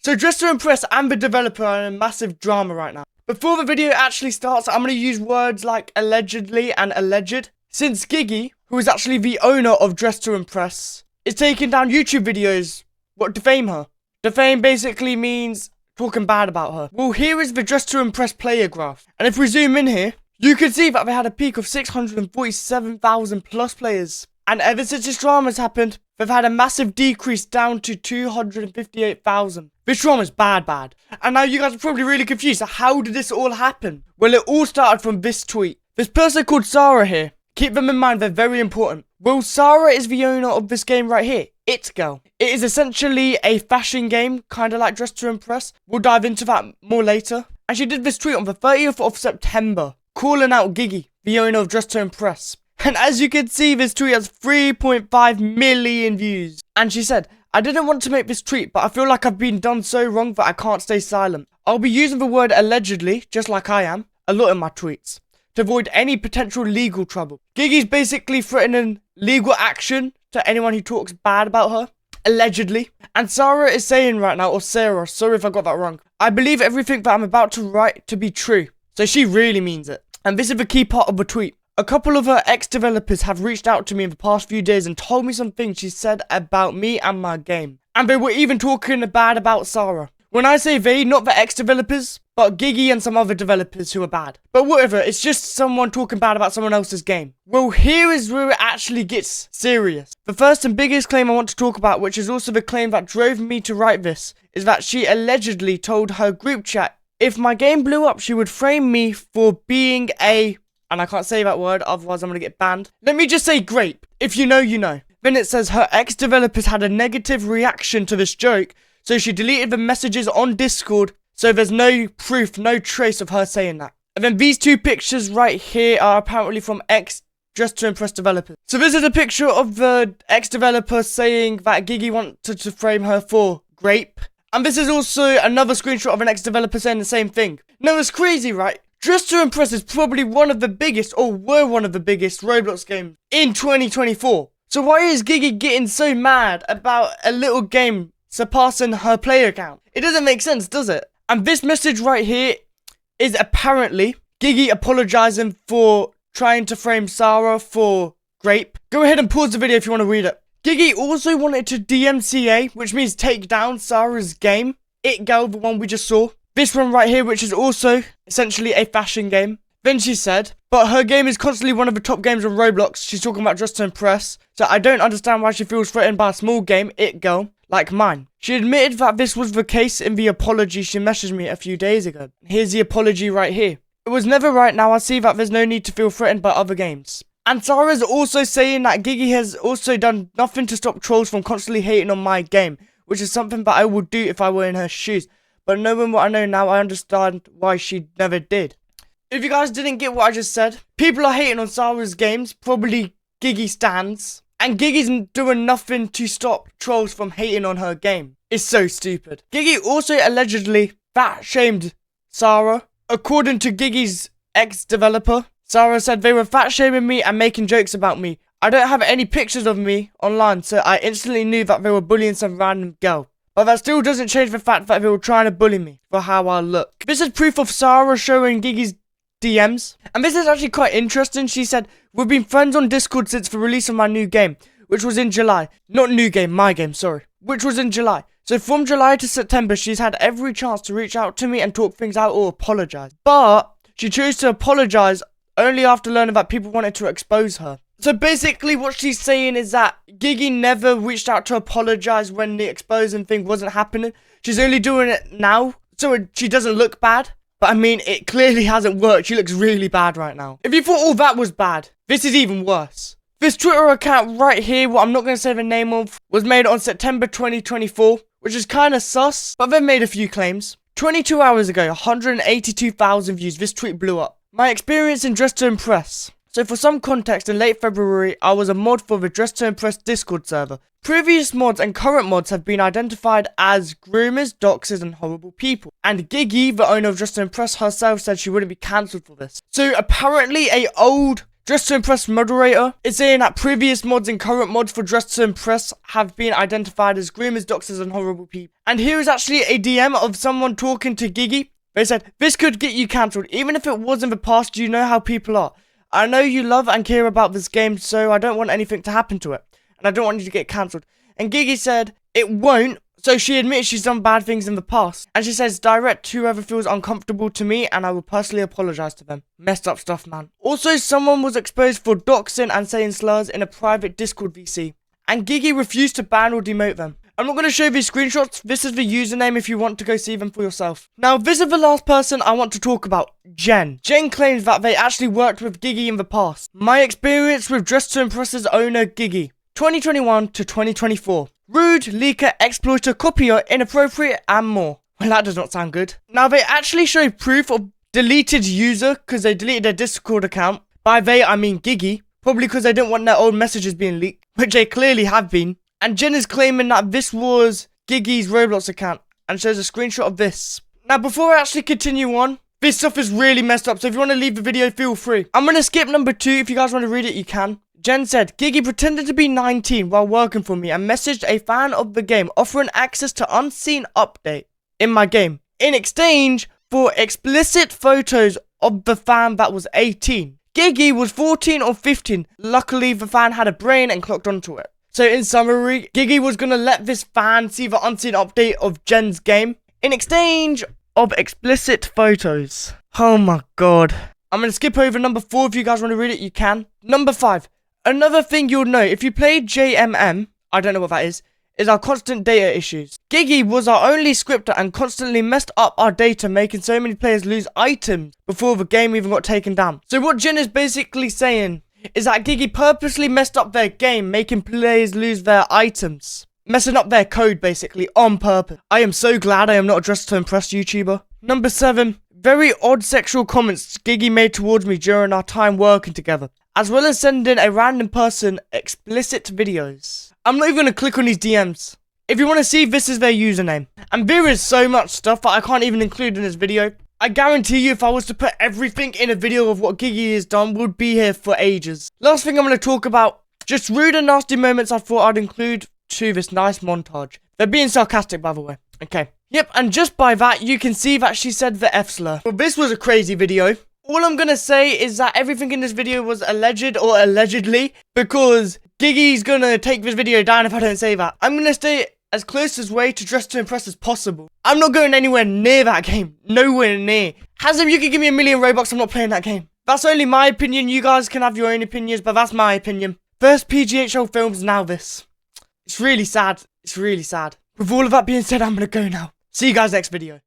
So Dress to Impress and the developer are in a massive drama right now. Before the video actually starts, I'm going to use words like allegedly and alleged, since Gigi, who is actually the owner of Dress to Impress, is taking down YouTube videos what defame her. Defame basically means talking bad about her. Well, here is the Dress to Impress player graph, and if we zoom in here, you can see that they had a peak of 647,000 plus players, and ever since this drama has happened, they've had a massive decrease down to 258,000. This drama is bad. And now you guys are probably really confused. So how did this all happen? Well, it all started from this tweet. This person called Sarah here. Keep them in mind, they're very important. Well, Sarah is the owner of this game right here, It Girl. It is essentially a fashion game, kind of like Dress to Impress. We'll dive into that more later. And she did this tweet on the 30th of September, calling out Gigi, the owner of Dress to Impress. And as you can see, this tweet has 3.5 million views. And she said, I didn't want to make this tweet, but I feel like I've been done so wrong that I can't stay silent. I'll be using the word allegedly, just like I am, a lot in my tweets, to avoid any potential legal trouble. Gigi's basically threatening legal action to anyone who talks bad about her, allegedly. And Sarah is saying right now, or Sarah, sorry if I got that wrong, I believe everything that I'm about to write to be true. So she really means it. And this is the key part of the tweet. A couple of her ex-developers have reached out to me in the past few days and told me some things she said about me and my game. And they were even talking bad about Sarah. When I say they, not the ex-developers, but Gigi and some other developers who are bad. But whatever, it's just someone talking bad about someone else's game. Well, here is where it actually gets serious. The first and biggest claim I want to talk about, which is also the claim that drove me to write this, is that she allegedly told her group chat, if my game blew up, she would frame me for being a... and I can't say that word, otherwise I'm going to get banned. Let me just say grape. If you know, you know. Then it says her ex-developers had a negative reaction to this joke, so she deleted the messages on Discord, so there's no proof, no trace of her saying that. And then these two pictures right here are apparently from ex-Dress to Impress developers. So this is a picture of the ex-developer saying that Gigi wanted to frame her for grape. And this is also another screenshot of an ex-developer saying the same thing. Now it's crazy, right? Dress to Impress is probably one of the biggest, or were one of the biggest, Roblox games in 2024. So why is Gigi getting so mad about a little game surpassing her player count? It doesn't make sense, does it? And this message right here is apparently Gigi apologizing for trying to frame Sarah for grape. Go ahead and pause the video if you want to read it. Gigi also wanted to DMCA, which means take down Sarah's game, It Girl, the one we just saw. This one right here, which is also essentially a fashion game. Then she said, but her game is constantly one of the top games on Roblox. She's talking about Dress to Impress. So I don't understand why she feels threatened by a small game, It Girl, like mine. She admitted that this was the case in the apology she messaged me a few days ago. Here's the apology right here. It was never right. Now I see that there's no need to feel threatened by other games. And Sarah's also saying that Gigi has also done nothing to stop trolls from constantly hating on my game, which is something that I would do if I were in her shoes. But knowing what I know now, I understand why she never did. If you guys didn't get what I just said, people are hating on Sarah's games, probably Gigi stans. And Gigi's doing nothing to stop trolls from hating on her game. It's so stupid. Gigi also allegedly fat-shamed Sarah. According to Gigi's ex-developer, Sarah said they were fat-shaming me and making jokes about me. I don't have any pictures of me online, so I instantly knew that they were bullying some random girl. But that still doesn't change the fact that they were trying to bully me for how I look. This is proof of Sarah showing Gigi's DMs. And this is actually quite interesting. She said, we've been friends on Discord since the release of my new game, which was in July. Not new game, my game, sorry. Which was in July. So from July to September, she's had every chance to reach out to me and talk things out or apologize. But she chose to apologize only after learning that people wanted to expose her. So basically what she's saying is that Gigi never reached out to apologize when the exposing thing wasn't happening. She's only doing it now so she doesn't look bad. But I mean, it clearly hasn't worked. She looks really bad right now. If you thought all that was bad, this is even worse. This Twitter account right here, what I'm not going to say the name of, was made on September 2024, which is kind of sus, but they've made a few claims. 22 hours ago, 182,000 views, this tweet blew up. My experience in Dress to Impress. So for some context, in late February, I was a mod for the Dress to Impress Discord server. Previous mods and current mods have been identified as groomers, doxers and horrible people. And Gigi, the owner of Dress to Impress herself, said she wouldn't be cancelled for this. So apparently a old Dress to Impress moderator is saying that previous mods and current mods for Dress to Impress have been identified as groomers, doxers, and horrible people. And here is actually a DM of someone talking to Gigi. They said, "This could get you cancelled. Even if it was in the past, you know how people are. I know you love and care about this game, so I don't want anything to happen to it. And I don't want you to get cancelled." And Gigi said, "It won't." So she admits she's done bad things in the past. And she says, "Direct whoever feels uncomfortable to me and I will personally apologise to them." Messed up stuff, man. Also, someone was exposed for doxing and saying slurs in a private Discord VC. And Gigi refused to ban or demote them. I'm not going to show these screenshots. This is the username if you want to go see them for yourself. Now, this is the last person I want to talk about. Jen. Jen claims that they actually worked with Gigi in the past. My experience with Dress to Impress's owner, Gigi. 2021 to 2024. Rude, leaker, exploiter, copier, inappropriate, and more. Well, that does not sound good. Now, they actually show proof of deleted user because they deleted their Discord account. By they, I mean Gigi. Probably because they didn't want their old messages being leaked, which they clearly have been. And Jen is claiming that this was Gigi's Roblox account and shows a screenshot of this. Now, before I actually continue on, this stuff is really messed up, so if you want to leave the video, feel free. I'm going to skip number 2. If you guys want to read it, you can. Jen said, "Gigi pretended to be 19 while working for me and messaged a fan of the game offering access to unseen update in my game in exchange for explicit photos of the fan that was 18. Gigi was 14 or 15. Luckily, the fan had a brain and clocked onto it." So in summary, Gigi was going to let this fan see the unseen update of Jen's game in exchange of explicit photos. Oh my god. I'm going to skip over number 4. If you guys want to read it, you can. Number 5. Another thing you'll know if you play JMM, I don't know what that is our constant data issues. Gigi was our only scripter and constantly messed up our data, making so many players lose items before the game even got taken down. So what Jen is basically saying is that Gigi purposely messed up their game, making players lose their items. Messing up their code, basically, on purpose. I am so glad I am not a Dress to Impress YouTuber. Number 7. Very odd sexual comments Gigi made towards me during our time working together, as well as sending a random person explicit videos. I'm not even going to click on these DMs. If you want to see, this is their username. And there is so much stuff that I can't even include in this video. I guarantee you if I was to put everything in a video of what Gigi has done, we'd be here for ages. Last thing I'm going to talk about, just rude and nasty moments I thought I'd include to this nice montage. They're being sarcastic, by the way. Okay. Yep, and just by that, you can see that she said the F slur. Well, this was a crazy video. All I'm going to say is that everything in this video was alleged or allegedly, because Gigi's going to take this video down if I don't say that. I'm going to stay as close as way to Dress to Impress as possible. I'm not going anywhere near that game. Nowhere near. Hazem, you can give me 1,000,000 Robux, I'm not playing that game. That's only my opinion. You guys can have your own opinions, but that's my opinion. First PGHL films, now this. It's really sad. It's really sad. With all of that being said, I'm going to go now. See you guys next video.